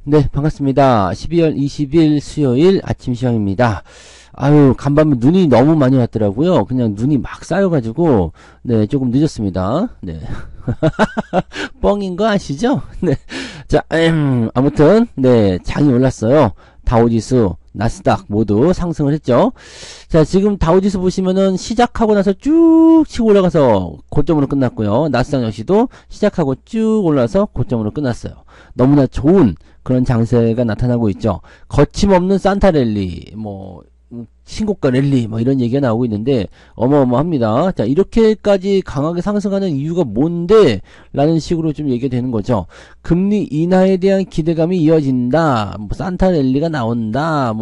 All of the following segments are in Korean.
네, 반갑습니다. 12월 20일 수요일 아침 시황입니다. 아유, 간밤에 눈이 너무 많이 왔더라고요. 그냥 눈이 막 쌓여가지고, 네, 조금 늦었습니다. 네. 뻥인 거 아시죠? 네. 자, 아무튼, 네, 장이 올랐어요. 다우지수, 나스닥 모두 상승을 했죠. 자, 지금 다우지수 보시면은 시작하고 나서 쭉 치고 올라가서 고점으로 끝났고요. 나스닥 역시도 시작하고 쭉 올라서 고점으로 끝났어요. 너무나 좋은 그런 장세가 나타나고 있죠. 거침없는 산타랠리, 신고가 랠리, 이런 얘기가 나오고 있는데, 어마어마합니다. 자, 이렇게까지 강하게 상승하는 이유가 뭔데? 라는 식으로 좀 얘기가 되는 거죠. 금리 인하에 대한 기대감이 이어진다, 산타랠리가 나온다,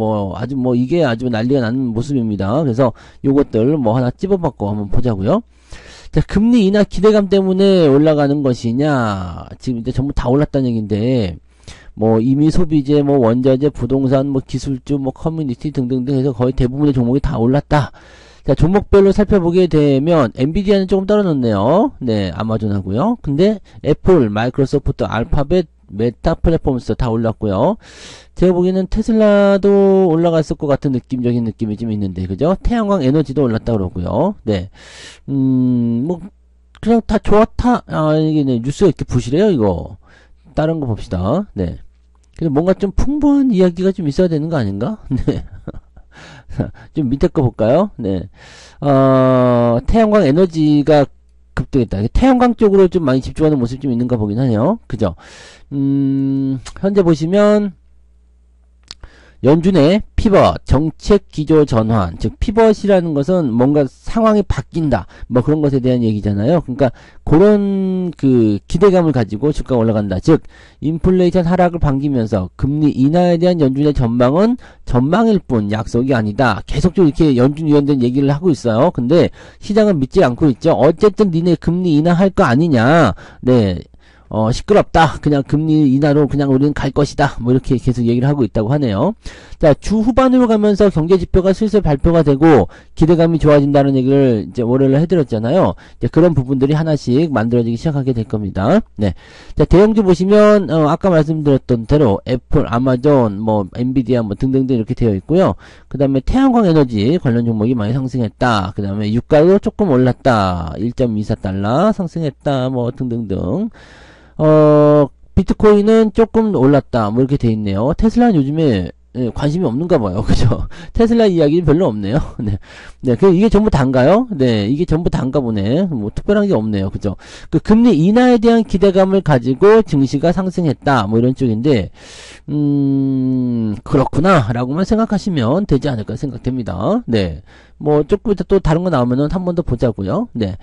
이게 아주 난리가 나는 모습입니다. 그래서 요것들 하나 찝어봤고 한번 보자고요. 자, 금리 인하 기대감 때문에 올라가는 것이냐, 지금 이제 전부 다 올랐다는 얘기인데, 이미 소비재, 원자재, 부동산, 기술주, 커뮤니티 등등등 해서 거의 대부분의 종목이 다 올랐다. 자, 종목별로 살펴보게 되면, 엔비디아는 조금 떨어졌네요. 네, 아마존하고요. 근데, 애플, 마이크로소프트, 알파벳, 메타 플랫폼스 다 올랐고요. 제가 보기에는 테슬라도 올라갔을 것 같은 느낌적인 느낌이 좀 있는데, 그죠? 태양광 에너지도 올랐다 그러고요. 네. 그냥 다 좋았다. 이게 네, 뉴스가 이렇게 부실해요, 이거. 다른 거 봅시다. 네. 근데 뭔가 좀 풍부한 이야기가 좀 있어야 되는 거 아닌가? 네. 좀 밑에 거 볼까요? 네. 태양광 에너지가 급등했다. 태양광 쪽으로 좀 많이 집중하는 모습이 좀 있는가 보긴 하네요. 그죠? 현재 보시면, 연준의 피벗, 정책 기조 전환, 즉 피벗이라는 것은 뭔가 상황이 바뀐다, 그런 것에 대한 얘기잖아요. 그러니까 그런 기대감을 가지고 주가가 올라간다. 즉 인플레이션 하락을 반기면서 금리 인하에 대한 연준의 전망은 전망일 뿐 약속이 아니다. 계속적으로 이렇게 연준 위원들은 얘기를 하고 있어요. 근데 시장은 믿지 않고 있죠. 어쨌든 니네 금리 인하할 거 아니냐. 네. 시끄럽다. 그냥 금리 인하로 그냥 우리는 갈 것이다. 이렇게 계속 얘기를 하고 있다고 하네요. 자, 주 후반으로 가면서 경제 지표가 슬슬 발표가 되고 기대감이 좋아진다는 얘기를 이제 월요일에 해드렸잖아요. 이제 그런 부분들이 하나씩 만들어지기 시작하게 될 겁니다. 네. 자, 대형주 보시면, 아까 말씀드렸던 대로 애플, 아마존, 엔비디아 등등등 이렇게 되어 있고요. 그 다음에 태양광 에너지 관련 종목이 많이 상승했다. 그 다음에 유가도 조금 올랐다. 1.24달러 상승했다. 등등등. 비트코인은 조금 올랐다. 이렇게 돼 있네요. 테슬라는 요즘에 관심이 없는가 봐요. 그죠? 테슬라 이야기는 별로 없네요. 네. 네. 이게 전부 단가요? 네. 이게 전부 단가 보네. 특별한 게 없네요. 그죠? 금리 인하에 대한 기대감을 가지고 증시가 상승했다. 이런 쪽인데, 그렇구나. 라고만 생각하시면 되지 않을까 생각됩니다. 네. 조금 이따 또 다른 거 나오면은 한 번 더 보자고요. 네.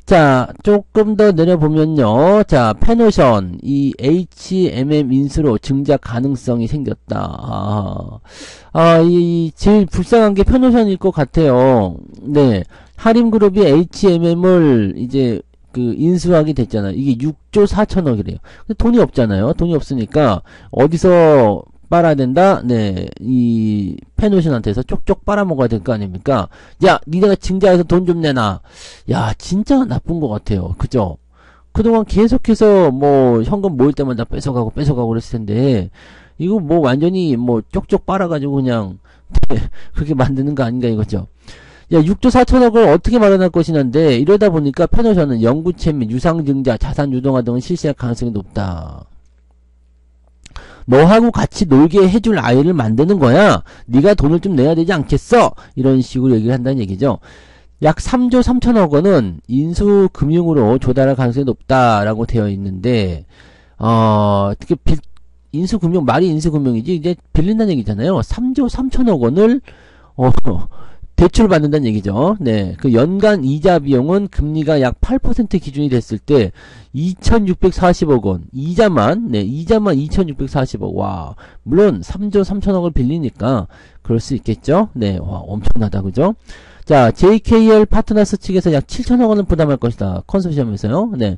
자, 조금 더 내려보면요. 자, 페노션, 이 HMM 인수로 증자 가능성이 생겼다. 이 제일 불쌍한 게 페노션일 것 같아요. 네. 하림그룹이 HMM을 이제 인수하게 됐잖아요. 이게 6조 4천억이래요. 근데 돈이 없잖아요. 돈이 없으니까 어디서 빨아야 된다? 네, 이 페노션한테서 쪽쪽 빨아먹어야 될 거 아닙니까? 야, 니네가 증자해서 돈 좀 내놔. 야, 진짜 나쁜 것 같아요. 그죠? 그동안 계속해서 현금 모일 때마다 뺏어가고 그랬을 텐데, 이거 완전히 쪽쪽 빨아가지고 그냥 그렇게 만드는 거 아닌가 이거죠. 야, 6조 4천억을 어떻게 마련할 것이냐인데, 이러다 보니까 페노션은 영구채 및 유상증자, 자산 유동화 등을 실시할 가능성이 높다. 너하고 같이 놀게 해줄 아이를 만드는 거야. 네가 돈을 좀 내야 되지 않겠어? 이런 식으로 얘기를 한다는 얘기죠. 약 3조 3천억 원은 인수금융으로 조달할 가능성이 높다라고 되어 있는데, 인수금융, 말이 인수금융이지, 이제 빌린다는 얘기잖아요. 3조 3천억 원을, 대출받는다는 얘기죠. 네. 연간 이자 비용은 금리가 약 8% 기준이 됐을 때 2,640억 원. 이자만 2,640억. 와. 물론 3조 3천억을 빌리니까 그럴 수 있겠죠. 네. 와, 엄청나다. 그죠? 자, JKL 파트너스 측에서 약 7천억 원을 부담할 것이다. 컨소시엄에서요. 네.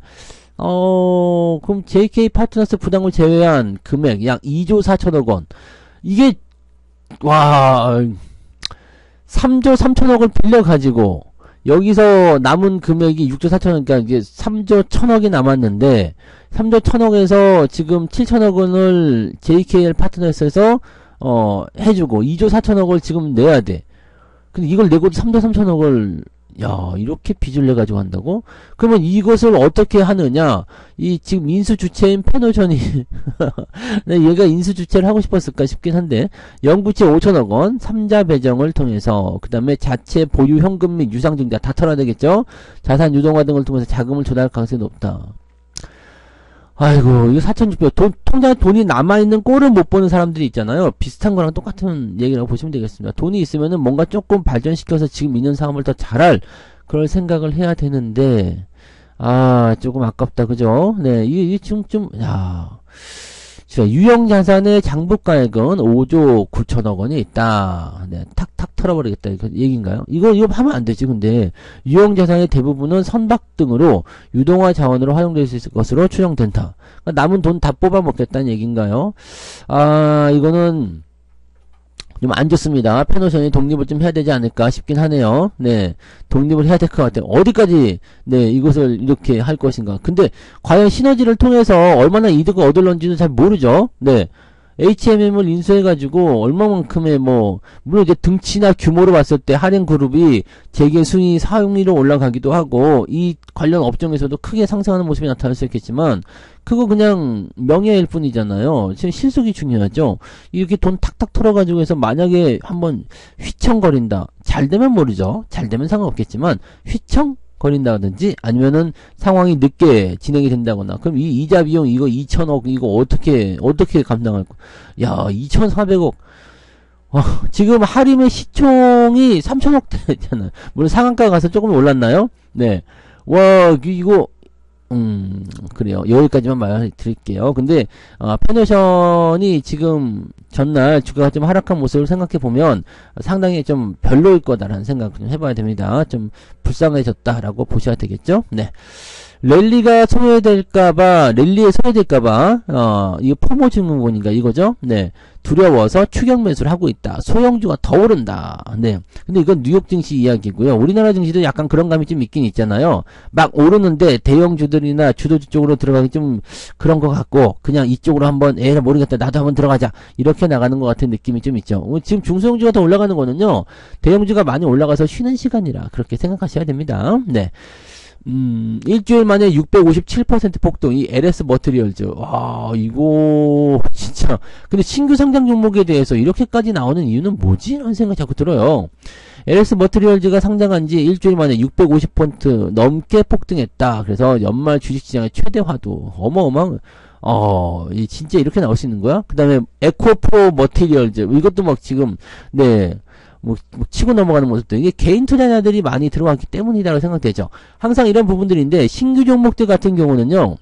그럼 JK 파트너스 부담을 제외한 금액 약 2조 4천억 원. 이게 와, 3조 3천억을 빌려가지고 여기서 남은 금액이 6조 4천억, 그러니까 이게 3조 1천억이 남았는데, 3조 1천억에서 지금 7천억 원을 JKL 파트너스에서, 해주고, 2조 4천억을 지금 내야 돼. 근데 이걸 내고도 3조 3천억을, 야, 이렇게 빚을 내가지고 한다고? 그러면 이것을 어떻게 하느냐? 이, 지금 인수 주체인 페노션이, 얘가 인수 주체를 하고 싶었을까 싶긴 한데, 영부채 5천억 원, 3자 배정을 통해서, 그 다음에 자체 보유 현금 및 유상증자 다 털어야 되겠죠? 자산 유동화 등을 통해서 자금을 조달할 가능성이 높다. 아이고, 이거 4,600, 통장에 돈이 남아있는 꼴을 못 보는 사람들이 있잖아요. 비슷한 거랑 똑같은 얘기라고 보시면 되겠습니다. 돈이 있으면은 뭔가 조금 발전시켜서 지금 있는 사업을 더 잘할, 그럴 생각을 해야 되는데, 조금 아깝다, 그죠? 네, 이게 좀, 자, 유형자산의 장부가액은 5조 9천억 원이 있다. 네, 탁탁 털어버리겠다. 이거 얘기인가요? 이거 하면 안 되지, 근데. 유형자산의 대부분은 선박 등으로 유동화 자원으로 활용될 수 있을 것으로 추정된다. 그러니까 남은 돈 다 뽑아먹겠다는 얘기인가요? 이거는, 좀 안 좋습니다. 페노션이 독립을 좀 해야 되지 않을까 싶긴 하네요. 네. 독립을 해야 될 것 같아요. 어디까지, 네, 이것을 이렇게 할 것인가. 근데, 과연 시너지를 통해서 얼마나 이득을 얻을런지는 잘 모르죠. 네. HMM을 인수해가지고, 얼마만큼의 물론 이제 등치나 규모로 봤을 때 하림그룹이 재계 순위 4위로 올라가기도 하고, 이 관련 업종에서도 크게 상승하는 모습이 나타날 수 있겠지만, 그거 그냥 명예일 뿐이잖아요. 지금 실속이 중요하죠. 이렇게 돈 탁탁 털어가지고 해서 만약에 한번 휘청거린다. 잘 되면 모르죠. 잘 되면 상관없겠지만 휘청거린다든지 아니면은 상황이 늦게 진행이 된다거나 그럼 이 이자 비용 이거 2천억 이거 어떻게 감당할 거. 야 2,400억. 지금 하림의 시총이 3천억대잖아요. 물론 상한가 가서 조금 올랐나요? 네. 와 이거 그래요. 여기까지만 말드릴게요. 근데, 페노션이 지금 전날 주가가 좀 하락한 모습을 생각해보면 상당히 좀 별로일 거다라는 생각 좀 해봐야 됩니다. 좀 불쌍해졌다라고 보셔야 되겠죠? 네. 랠리에 소외될까봐, 이거 포모 증후군인가 이거죠? 네. 두려워서 추격 매수를 하고 있다. 소형주가 더 오른다. 네. 근데 이건 뉴욕 증시 이야기고요. 우리나라 증시도 약간 그런 감이 좀 있긴 있잖아요. 막 오르는데 대형주들이나 주도주 쪽으로 들어가기 좀 그런 것 같고, 그냥 이쪽으로 한번, 모르겠다. 나도 한번 들어가자. 이렇게 나가는 것 같은 느낌이 좀 있죠. 지금 중소형주가 더 올라가는 거는요, 대형주가 많이 올라가서 쉬는 시간이라 그렇게 생각하셔야 됩니다. 네. 일주일 만에 657% 폭등, 이 LS 머티리얼즈. 이거, 진짜. 근데 신규 상장 종목에 대해서 이렇게까지 나오는 이유는 뭐지? 라는 생각이 자꾸 들어요. LS 머티리얼즈가 상장한 지 일주일 만에 650% 넘게 폭등했다. 그래서 연말 주식시장의 최대화도 어마어마한, 진짜 이렇게 나올 수 있는 거야? 그 다음에 에코프로 머티리얼즈. 이것도 막 지금, 네. 치고 넘어가는 모습도 이게 개인 투자자들이 많이 들어왔기 때문이라고 생각되죠. 항상 이런 부분들인데 신규 종목들 같은 경우는요.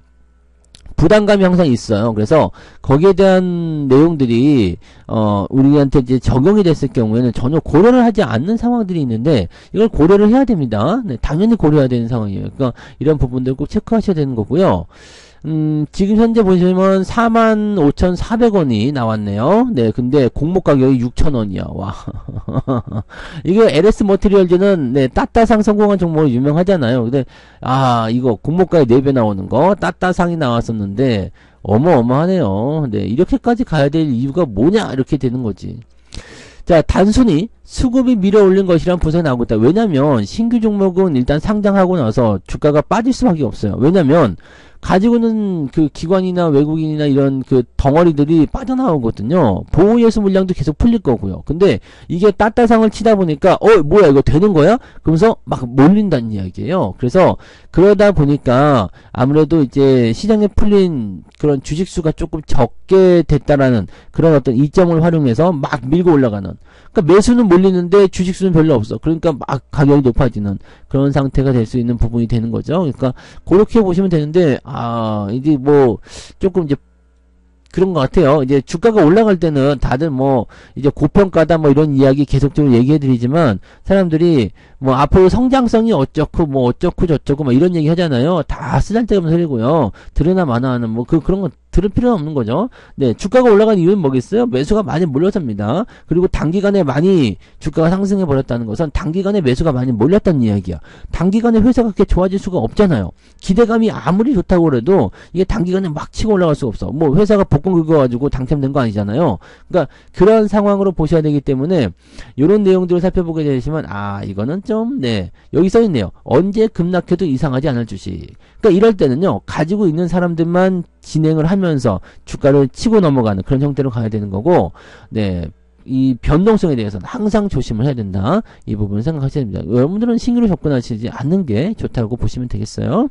부담감이 항상 있어요. 그래서 거기에 대한 내용들이 우리한테 이제 적용이 됐을 경우에는 전혀 고려를 하지 않는 상황들이 있는데 이걸 고려를 해야 됩니다. 네, 당연히 고려해야 되는 상황이에요. 그러니까 이런 부분들 꼭 체크하셔야 되는 거고요. 지금 현재 보시면 45,400원이 나왔네요. 네, 근데 공모 가격이 6,000원이야. 와. 이거 LS 머티리얼즈는, 네, 따따상 성공한 종목으로 유명하잖아요. 근데, 이거 공모가에 4배 나오는 거, 따따상이 나왔었는데, 어마어마하네요. 네, 이렇게까지 가야 될 이유가 뭐냐? 이렇게 되는 거지. 자, 단순히 수급이 밀어올린 것이란 분석이 나오고 있다. 왜냐면, 신규 종목은 일단 상장하고 나서 주가가 빠질 수밖에 없어요. 왜냐면, 가지고는 그 기관이나 외국인이나 이런 그 덩어리들이 빠져나오거든요. 보호예수 물량도 계속 풀릴 거고요. 근데 이게 따따상을 치다 보니까 뭐야 이거 되는 거야? 그러면서 막 몰린다는 이야기예요. 그래서 그러다 보니까 아무래도 이제 시장에 풀린 그런 주식수가 조금 적게 됐다라는 그런 어떤 이점을 활용해서 막 밀고 올라가는, 그러니까 매수는 몰리는데 주식수는 별로 없어. 그러니까 막 가격이 높아지는 그런 상태가 될 수 있는 부분이 되는 거죠. 그러니까 그렇게 보시면 되는데, 이제 조금 이제 그런 것 같아요. 이제 주가가 올라갈 때는 다들 이제 고평가다 이런 이야기 계속적으로 얘기해드리지만, 사람들이 앞으로 성장성이 어쩌고 저쩌고 이런 얘기 하잖아요. 다 쓰잘데없는 소리고요. 들으나 마나 하는 그런 거 들을 필요는 없는 거죠. 네, 주가가 올라간 이유는 뭐겠어요? 매수가 많이 몰려서입니다. 그리고 단기간에 많이 주가가 상승해 버렸다는 것은 단기간에 매수가 많이 몰렸다는 이야기야. 단기간에 회사가 그렇게 좋아질 수가 없잖아요. 기대감이 아무리 좋다고 그래도 이게 단기간에 막 치고 올라갈 수가 없어. 뭐 회사가 복권 긁어가지고 당첨된 거 아니잖아요. 그러니까 그런 상황으로 보셔야 되기 때문에 이런 내용들을 살펴보게 되시면 이거는 좀 여기 써 있네요. 언제 급락해도 이상하지 않을 주식. 그러니까 이럴 때는요, 가지고 있는 사람들만 진행을 하면서 주가를 치고 넘어가는 그런 형태로 가야 되는 거고, 이 변동성에 대해서는 항상 조심을 해야 된다. 이 부분을 생각하셔야 됩니다. 여러분들은 신규로 접근하시지 않는 게 좋다고 보시면 되겠어요.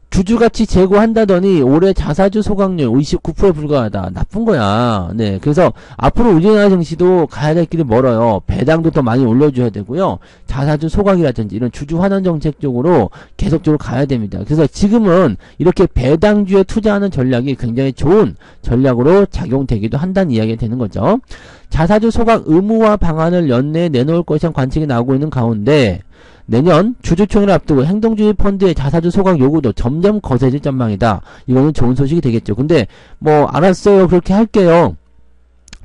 주주가치 제고한다더니 올해 자사주 소각률 29%에 불과하다. 나쁜 거야. 그래서 앞으로 우리나라 증시도 가야 될 길이 멀어요. 배당도 더 많이 올려줘야 되고요. 자사주 소각이라든지 이런 주주 환원 정책 쪽으로 계속적으로 가야 됩니다. 그래서 지금은 이렇게 배당주에 투자하는 전략이 굉장히 좋은 전략으로 작용되기도 한다는 이야기가 되는 거죠. 자사주 소각 의무화 방안을 연내에 내놓을 것이란 관측이 나오고 있는 가운데 내년 주주총회를 앞두고 행동주의 펀드의 자사주 소각 요구도 점점 거세질 전망이다. 이거는 좋은 소식이 되겠죠. 근데 알았어요. 그렇게 할게요.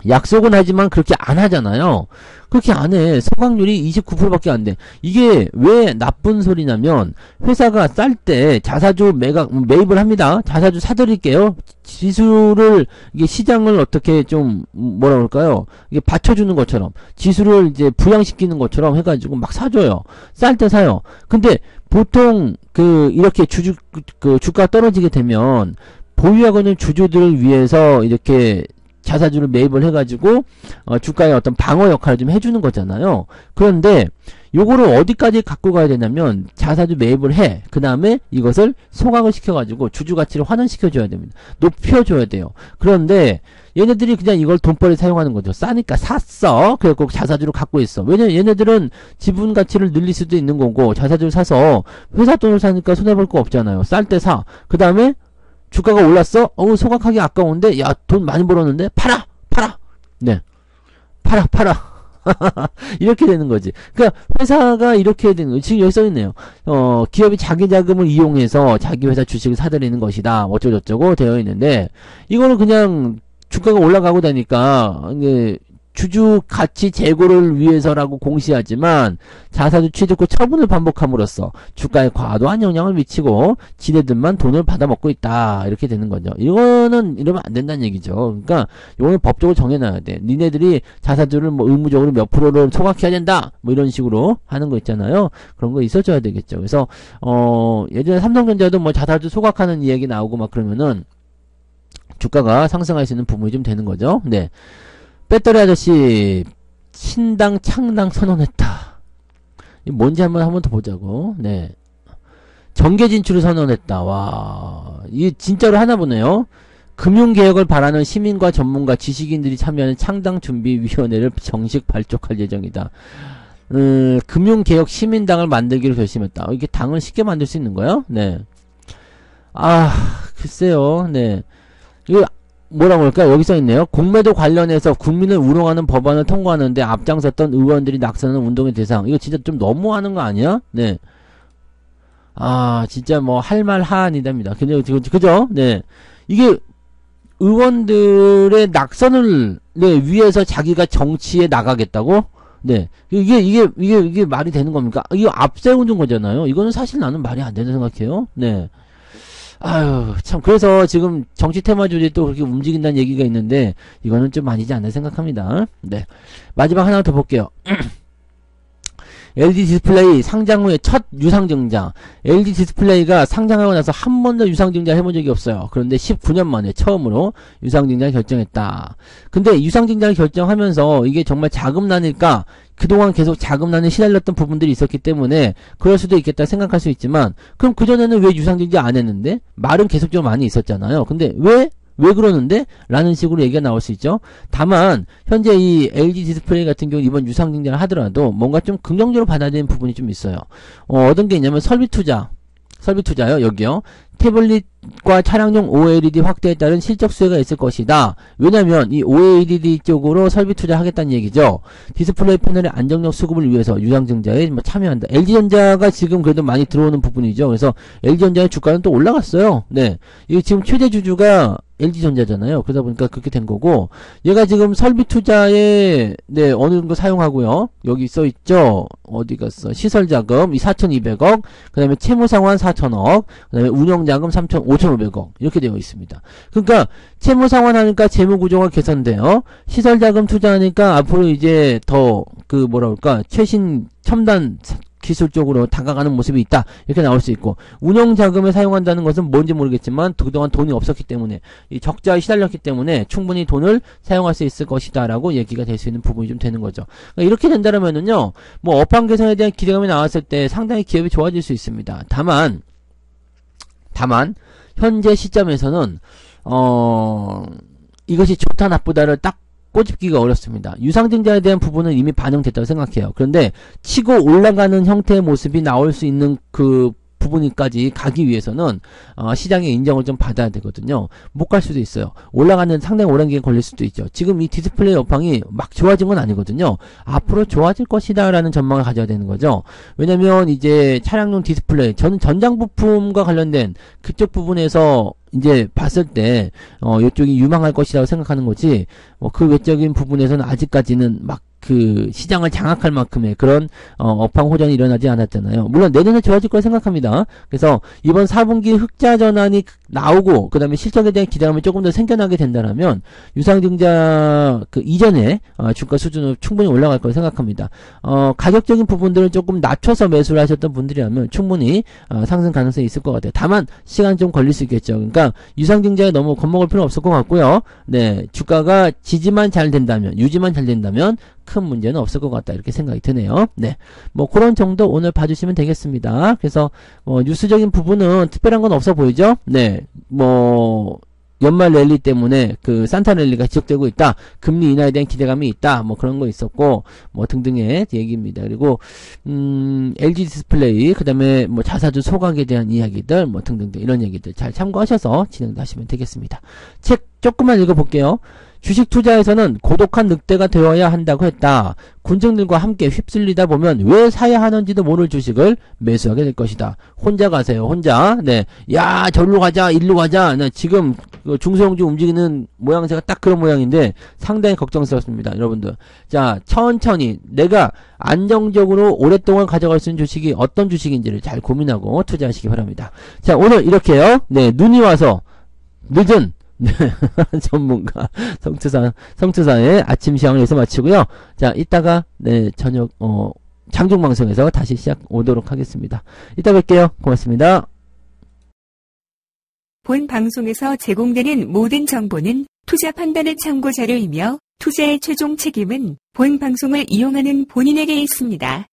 약속은 하지만 그렇게 안 하잖아요. 그렇게 안 해. 소각률이 29%밖에 안 돼. 이게 왜 나쁜 소리냐면 회사가 쌀 때 자사주 매입을 합니다. 자사주 사드릴게요. 지수를 이게 시장을 어떻게 좀 뭐라 그럴까요? 이게 받쳐주는 것처럼 지수를 이제 부양시키는 것처럼 해가지고 막 사줘요. 쌀 때 사요. 근데 보통 이렇게 주가 떨어지게 되면 보유하고 있는 주주들을 위해서 이렇게 자사주를 매입을 해가지고 주가의 어떤 방어 역할을 좀 해주는 거잖아요. 그런데 요거를 어디까지 갖고 가야 되냐면 자사주 매입을 해. 그 다음에 이것을 소각을 시켜가지고 주주가치를 환원시켜줘야 됩니다. 높여줘야 돼요. 그런데 얘네들이 그냥 이걸 돈벌이 사용하는 거죠. 싸니까 샀어. 그래갖고 자사주를 갖고 있어. 왜냐면 얘네들은 지분 가치를 늘릴 수도 있는 거고 자사주를 사서 회사 돈을 사니까 손해볼 거 없잖아요. 쌀 때 사. 그 다음에 주가가 올랐어? 소각하기 아까운데? 야, 돈 많이 벌었는데? 팔아! 팔아! 이렇게 되는 거지. 그러니까 회사가 이렇게 되는 거지. 지금 여기 써있네요. 기업이 자기 자금을 이용해서 자기 회사 주식을 사들이는 것이다. 어쩌고저쩌고 되어 있는데, 이거는 그냥 주가가 올라가고 다니까, 주주 가치 제고를 위해서라고 공시하지만 자사주 취득 후 처분을 반복함으로써 주가에 과도한 영향을 미치고 지네들만 돈을 받아먹고 있다. 이렇게 되는 거죠. 이거는 이러면 안 된다는 얘기죠. 그러니까 이거는 법적으로 정해놔야 돼. 니네들이 자사주를 의무적으로 몇 프로를 소각해야 된다. 이런 식으로 하는 거 있잖아요. 그런 거 있어줘야 되겠죠. 그래서 예전에 삼성전자도 자사주 소각하는 이야기 나오고 막 그러면은 주가가 상승할 수 있는 부분이 좀 되는 거죠. 배터리 아저씨 신당 창당 선언했다. 이게 뭔지 한 번 더 보자고. 정계 진출을 선언했다. 와, 이게 진짜로 하나 보네요. 금융개혁을 바라는 시민과 전문가, 지식인들이 참여하는 창당준비위원회를 정식 발족할 예정이다. 금융개혁 시민당을 만들기로 결심했다. 이게 당을 쉽게 만들 수 있는 거야? 글쎄요. 이거 뭐라고 할까요? 여기 써있네요. 공매도 관련해서 국민을 우롱하는 법안을 통과하는데 앞장섰던 의원들이 낙선하는 운동의 대상. 이거 진짜 좀 너무하는 거 아니야? 진짜 할 말 하아니답니다. 그죠? 이게 의원들의 낙선을 위해서 자기가 정치에 나가겠다고? 이게 말이 되는 겁니까? 이거 앞세우는 거잖아요. 이거는 사실 나는 말이 안 된다고 생각해요. 참, 그래서 지금 정치 테마주들이 또 그렇게 움직인다는 얘기가 있는데, 이거는 좀 아니지 않나 생각합니다. 마지막 하나 더 볼게요. LG 디스플레이 상장 후에 첫 유상증자. LG 디스플레이가 상장하고 나서 한 번도 유상증자 해본 적이 없어요. 그런데 19년 만에 처음으로 유상증자를 결정했다. 근데 유상증자를 결정하면서 이게 정말 자금난일까? 그동안 계속 자금난에 시달렸던 부분들이 있었기 때문에 그럴 수도 있겠다 생각할 수 있지만, 그럼 그전에는 왜 유상증자 안 했는데? 말은 계속적으로 많이 있었잖아요. 근데 왜 그러는데? 라는 식으로 얘기가 나올 수 있죠. 다만 현재 이 LG 디스플레이 같은 경우 이번 유상증자를 하더라도 뭔가 좀 긍정적으로 받아들이는 부분이 좀 있어요. 어떤 게 있냐면 설비 투자요. 여기요. 태블릿 과 차량용 OLED 확대에 따른 실적 수혜가 있을 것이다. 왜냐면 이 OLED 쪽으로 설비 투자하겠다는 얘기죠. 디스플레이 패널의 안정적 수급을 위해서 유상증자에 참여한다. LG전자가 지금 그래도 많이 들어오는 부분이죠. 그래서 LG전자의 주가는 또 올라갔어요. 네, 이게 지금 최대 주주가 LG전자잖아요. 그러다 보니까 그렇게 된 거고, 얘가 지금 설비 투자에 네 어느 정도 사용하고요. 여기 써 있죠. 어디 갔어? 시설 자금 이 4,200억, 그다음에 채무 상환 4,000억, 그다음에 운영 자금 5,500억 이렇게 되어 있습니다. 그러니까 채무 상환하니까 재무 구조가 개선돼요. 시설 자금 투자하니까 앞으로 이제 더 그 뭐라 그럴까 최신 첨단 기술적으로 다가가는 모습이 있다. 이렇게 나올 수 있고, 운영 자금을 사용한다는 것은 뭔지 모르겠지만 그동안 돈이 없었기 때문에 이 적자에 시달렸기 때문에 충분히 돈을 사용할 수 있을 것이다 라고 얘기가 될 수 있는 부분이 좀 되는 거죠. 그러니까 이렇게 된다면은요, 뭐 업황 개선에 대한 기대감이 나왔을 때 상당히 기업이 좋아질 수 있습니다. 다만 현재 시점에서는 이것이 좋다 나쁘다를 딱 꼬집기가 어렵습니다. 유상증자에 대한 부분은 이미 반영됐다고 생각해요. 그런데 치고 올라가는 형태의 모습이 나올 수 있는 그 부분까지 가기 위해서는 시장의 인정을 좀 받아야 되거든요. 못 갈 수도 있어요. 올라가는 상당히 오랜 기간 걸릴 수도 있죠. 지금 이 디스플레이 업황이 막 좋아진 건 아니거든요. 앞으로 좋아질 것이다 라는 전망을 가져야 되는 거죠. 왜냐면 이제 차량용 디스플레이, 저는 전장 부품과 관련된 그쪽 부분에서 이제 봤을 때 이쪽이 유망할 것이라고 생각하는 거지, 그 외적인 부분에서는 아직까지는 막 그 시장을 장악할 만큼의 그런 업황 호전이 일어나지 않았잖아요. 물론 내년에 좋아질 거라 생각합니다. 그래서 이번 4분기 흑자 전환이 나오고 그다음에 실적에 대한 기대감이 조금 더 생겨나게 된다면 유상증자 그 이전에 주가 수준으로 충분히 올라갈 거라 생각합니다. 가격적인 부분들을 조금 낮춰서 매수를 하셨던 분들이라면 충분히 상승 가능성이 있을 것 같아요. 다만 시간 좀 걸릴 수 있겠죠. 그러니까 유상증자에 너무 겁먹을 필요는 없을 것 같고요. 네, 주가가 지지만 잘 된다면, 유지만 잘 된다면 큰 문제는 없을 것 같다, 이렇게 생각이 드네요. 네, 뭐 그런 정도 오늘 봐주시면 되겠습니다. 그래서 뉴스적인 부분은 특별한 건 없어 보이죠? 네, 뭐 연말 랠리 때문에 그 산타 랠리가 지속되고 있다, 금리 인하에 대한 기대감이 있다, 뭐 그런 거 있었고, 뭐 등등의 얘기입니다. 그리고 LG 디스플레이, 그 다음에 뭐 자사주 소각에 대한 이야기들, 뭐 등등등 이런 얘기들 잘 참고하셔서 진행도 하시면 되겠습니다. 책 조금만 읽어볼게요. 주식 투자에서는 고독한 늑대가 되어야 한다고 했다. 군중들과 함께 휩쓸리다 보면 왜 사야 하는지도 모를 주식을 매수하게 될 것이다. 혼자 가세요, 혼자. 네, 야 저리로 가자, 일로 가자. 네, 지금 중소형주 움직이는 모양새가 딱 그런 모양인데 상당히 걱정스럽습니다, 여러분들. 자, 천천히 내가 안정적으로 오랫동안 가져갈 수 있는 주식이 어떤 주식인지를 잘 고민하고 투자하시기 바랍니다. 자, 오늘 이렇게요. 네, 눈이 와서 늦은 네, 전문가 성투사의 아침 시황을 여기서 마치고요. 자, 이따가 네, 저녁 장중방송에서 다시 시작 오도록 하겠습니다. 이따 뵐게요. 고맙습니다. 본 방송에서 제공되는 모든 정보는 투자 판단의 참고 자료이며 투자의 최종 책임은 본 방송을 이용하는 본인에게 있습니다.